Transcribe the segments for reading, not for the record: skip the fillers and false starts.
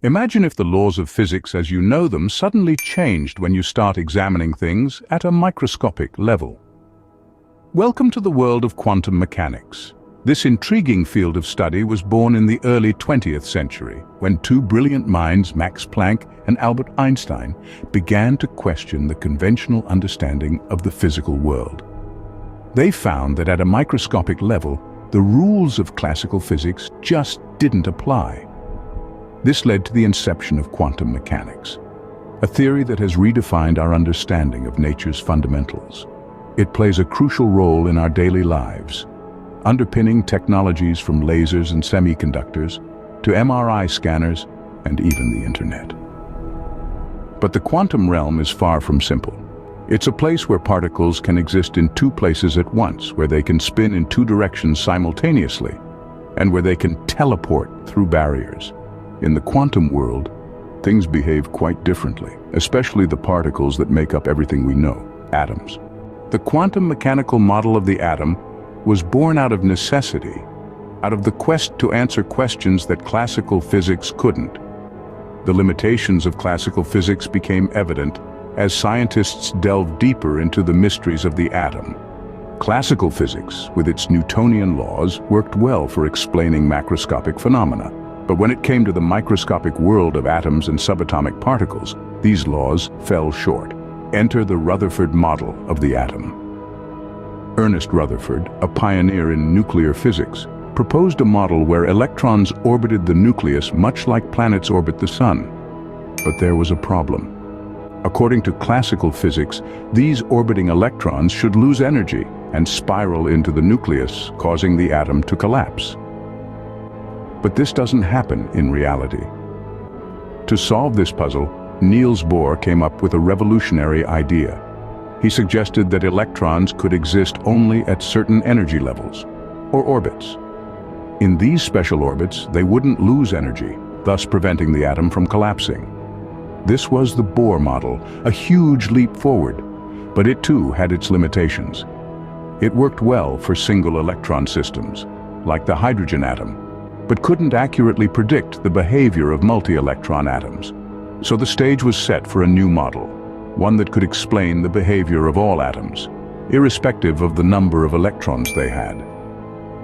Imagine if the laws of physics as you know them suddenly changed when you start examining things at a microscopic level. Welcome to the world of quantum mechanics. This intriguing field of study was born in the early 20th century, when two brilliant minds, Max Planck and Albert Einstein, began to question the conventional understanding of the physical world. They found that at a microscopic level, the rules of classical physics just didn't apply. This led to the inception of quantum mechanics, a theory that has redefined our understanding of nature's fundamentals. It plays a crucial role in our daily lives, underpinning technologies from lasers and semiconductors to MRI scanners and even the internet. But the quantum realm is far from simple. It's a place where particles can exist in two places at once, where they can spin in two directions simultaneously, and where they can teleport through barriers. In the quantum world, things behave quite differently, especially the particles that make up everything we know, atoms. The quantum mechanical model of the atom was born out of necessity, out of the quest to answer questions that classical physics couldn't. The limitations of classical physics became evident as scientists delved deeper into the mysteries of the atom. Classical physics, with its Newtonian laws, worked well for explaining macroscopic phenomena. But when it came to the microscopic world of atoms and subatomic particles, these laws fell short. Enter the Rutherford model of the atom. Ernest Rutherford, a pioneer in nuclear physics, proposed a model where electrons orbited the nucleus much like planets orbit the sun. But there was a problem. According to classical physics, these orbiting electrons should lose energy and spiral into the nucleus, causing the atom to collapse. But this doesn't happen in reality. To solve this puzzle, Niels Bohr came up with a revolutionary idea. He suggested that electrons could exist only at certain energy levels, or orbits. In these special orbits, they wouldn't lose energy, thus preventing the atom from collapsing. This was the Bohr model, a huge leap forward, but it too had its limitations. It worked well for single electron systems, like the hydrogen atom, but couldn't accurately predict the behavior of multi-electron atoms. So the stage was set for a new model, one that could explain the behavior of all atoms, irrespective of the number of electrons they had.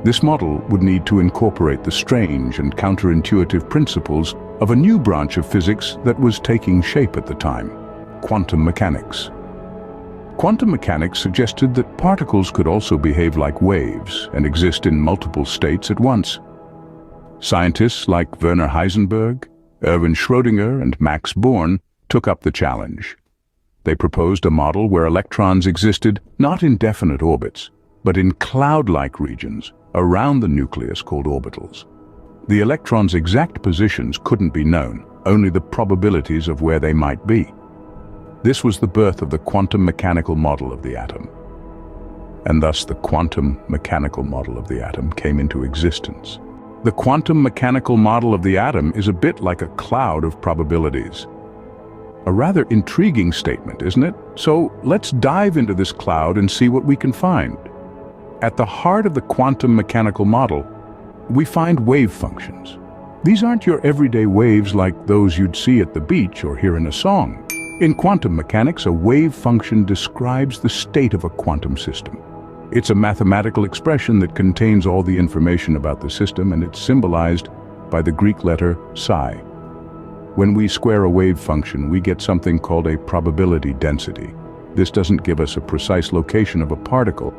This model would need to incorporate the strange and counterintuitive principles of a new branch of physics that was taking shape at the time, quantum mechanics. Quantum mechanics suggested that particles could also behave like waves and exist in multiple states at once. Scientists like Werner Heisenberg, Erwin Schrödinger, and Max Born took up the challenge. They proposed a model where electrons existed not in definite orbits, but in cloud-like regions around the nucleus called orbitals. The electrons' exact positions couldn't be known, only the probabilities of where they might be. This was the birth of the quantum mechanical model of the atom. And thus the quantum mechanical model of the atom came into existence. The quantum mechanical model of the atom is a bit like a cloud of probabilities. A rather intriguing statement, isn't it? So let's dive into this cloud and see what we can find. At the heart of the quantum mechanical model, we find wave functions. These aren't your everyday waves like those you'd see at the beach or hear in a song. In quantum mechanics, a wave function describes the state of a quantum system. It's a mathematical expression that contains all the information about the system, and it's symbolized by the Greek letter psi. When we square a wave function, we get something called a probability density. This doesn't give us a precise location of a particle,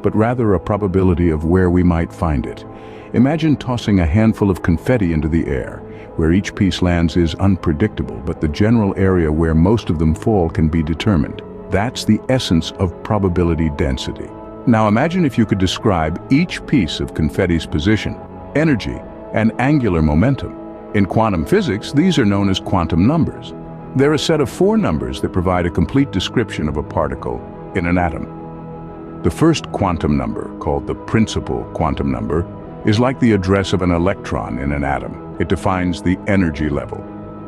but rather a probability of where we might find it. Imagine tossing a handful of confetti into the air. Where each piece lands is unpredictable, but the general area where most of them fall can be determined. That's the essence of probability density. Now imagine if you could describe each piece of confetti's position, energy, and angular momentum. In quantum physics, these are known as quantum numbers. They're a set of 4 numbers that provide a complete description of a particle in an atom. The first quantum number, called the principal quantum number, is like the address of an electron in an atom. It defines the energy level.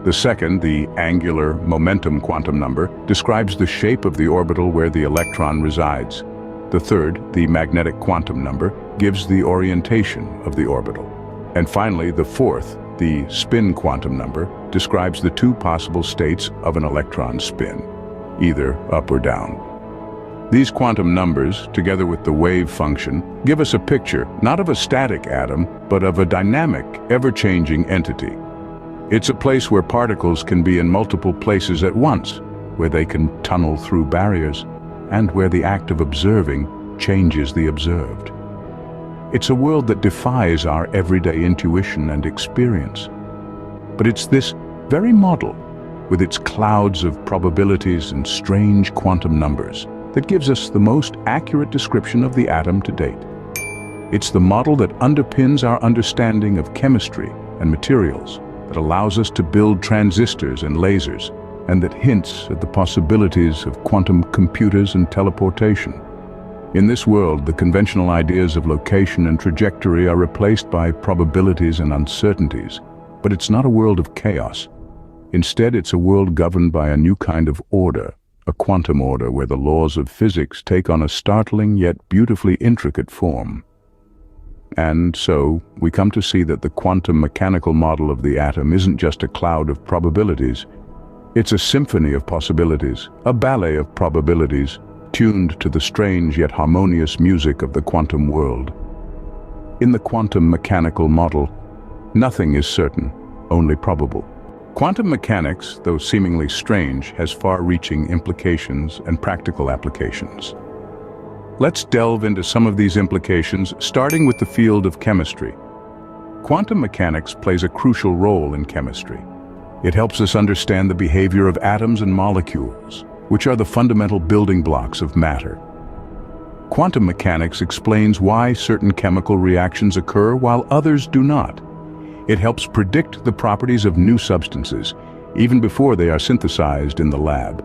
The second, the angular momentum quantum number, describes the shape of the orbital where the electron resides. The third, the magnetic quantum number, gives the orientation of the orbital. And finally, the fourth, The spin quantum number describes the two possible states of an electron's spin, either up or down. These quantum numbers, together with the wave function, give us a picture not of a static atom, but of a dynamic, ever-changing entity. It's a place where particles can be in multiple places at once, where they can tunnel through barriers, and where the act of observing changes the observed. It's a world that defies our everyday intuition and experience. But it's this very model, with its clouds of probabilities and strange quantum numbers, that gives us the most accurate description of the atom to date. It's the model that underpins our understanding of chemistry and materials, that allows us to build transistors and lasers, and that hints at the possibilities of quantum computers and teleportation. In this world, the conventional ideas of location and trajectory are replaced by probabilities and uncertainties. But it's not a world of chaos. Instead, it's a world governed by a new kind of order, a quantum order where the laws of physics take on a startling yet beautifully intricate form. And so, we come to see that the quantum mechanical model of the atom isn't just a cloud of probabilities. It's a symphony of possibilities, a ballet of probabilities, tuned to the strange yet harmonious music of the quantum world. In the quantum mechanical model, nothing is certain, only probable. Quantum mechanics, though seemingly strange, has far-reaching implications and practical applications. Let's delve into some of these implications, starting with the field of chemistry. Quantum mechanics plays a crucial role in chemistry. It helps us understand the behavior of atoms and molecules, which are the fundamental building blocks of matter. Quantum mechanics explains why certain chemical reactions occur while others do not. It helps predict the properties of new substances, even before they are synthesized in the lab.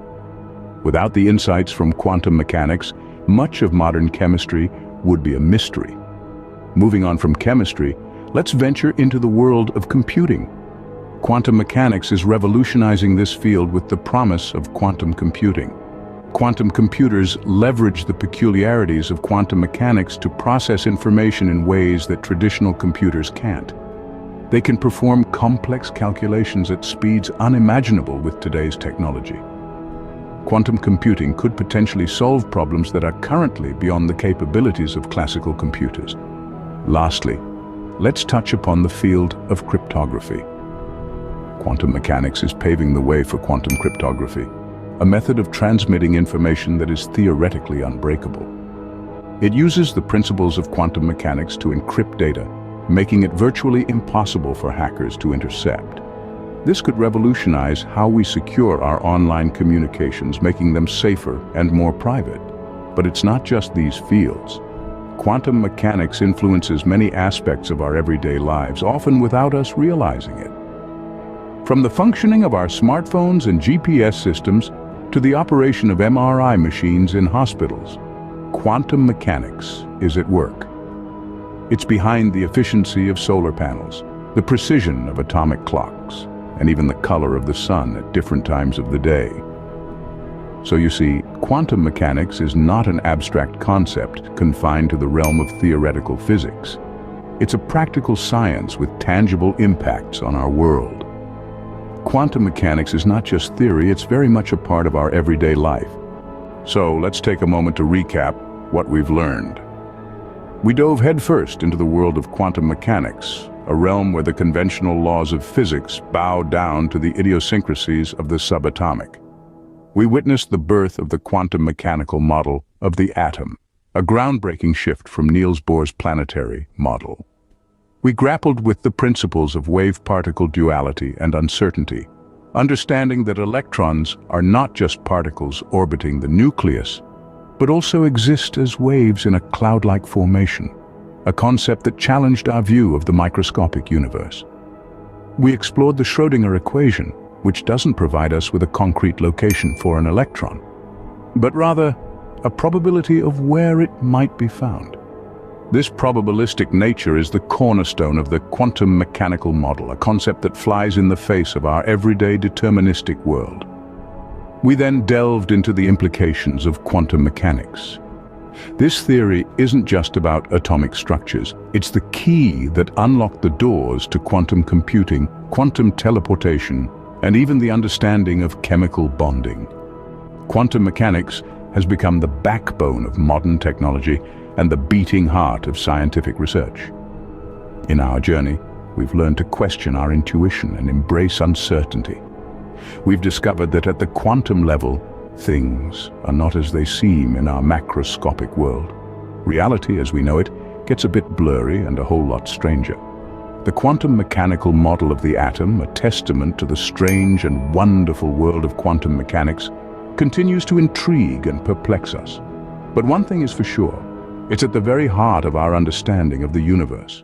Without the insights from quantum mechanics, much of modern chemistry would be a mystery. Moving on from chemistry, let's venture into the world of computing. Quantum mechanics is revolutionizing this field with the promise of quantum computing. Quantum computers leverage the peculiarities of quantum mechanics to process information in ways that traditional computers can't. They can perform complex calculations at speeds unimaginable with today's technology. Quantum computing could potentially solve problems that are currently beyond the capabilities of classical computers. Lastly, let's touch upon the field of cryptography. Quantum mechanics is paving the way for quantum cryptography, a method of transmitting information that is theoretically unbreakable. It uses the principles of quantum mechanics to encrypt data, making it virtually impossible for hackers to intercept. This could revolutionize how we secure our online communications, making them safer and more private. But it's not just these fields. Quantum mechanics influences many aspects of our everyday lives, often without us realizing it. From the functioning of our smartphones and GPS systems to the operation of MRI machines in hospitals, quantum mechanics is at work. It's behind the efficiency of solar panels, the precision of atomic clocks, and even the color of the sun at different times of the day. So you see, quantum mechanics is not an abstract concept confined to the realm of theoretical physics. It's a practical science with tangible impacts on our world. Quantum mechanics is not just theory, it's very much a part of our everyday life. So let's take a moment to recap what we've learned. We dove headfirst into the world of quantum mechanics, a realm where the conventional laws of physics bow down to the idiosyncrasies of the subatomic. We witnessed the birth of the quantum mechanical model of the atom, a groundbreaking shift from Niels Bohr's planetary model. We grappled with the principles of wave-particle duality and uncertainty, understanding that electrons are not just particles orbiting the nucleus, but also exist as waves in a cloud-like formation, a concept that challenged our view of the microscopic universe. We explored the Schrödinger equation, which doesn't provide us with a concrete location for an electron, but rather a probability of where it might be found. This probabilistic nature is the cornerstone of the quantum mechanical model, a concept that flies in the face of our everyday deterministic world. We then delved into the implications of quantum mechanics, This theory isn't just about atomic structures. It's the key that unlocked the doors to quantum computing, quantum teleportation, and even the understanding of chemical bonding. Quantum mechanics has become the backbone of modern technology and the beating heart of scientific research. In our journey, we've learned to question our intuition and embrace uncertainty. We've discovered that at the quantum level, things are not as they seem in our macroscopic world. Reality, as we know it, gets a bit blurry and a whole lot stranger. The quantum mechanical model of the atom, a testament to the strange and wonderful world of quantum mechanics, continues to intrigue and perplex us. But one thing is for sure, it's at the very heart of our understanding of the universe.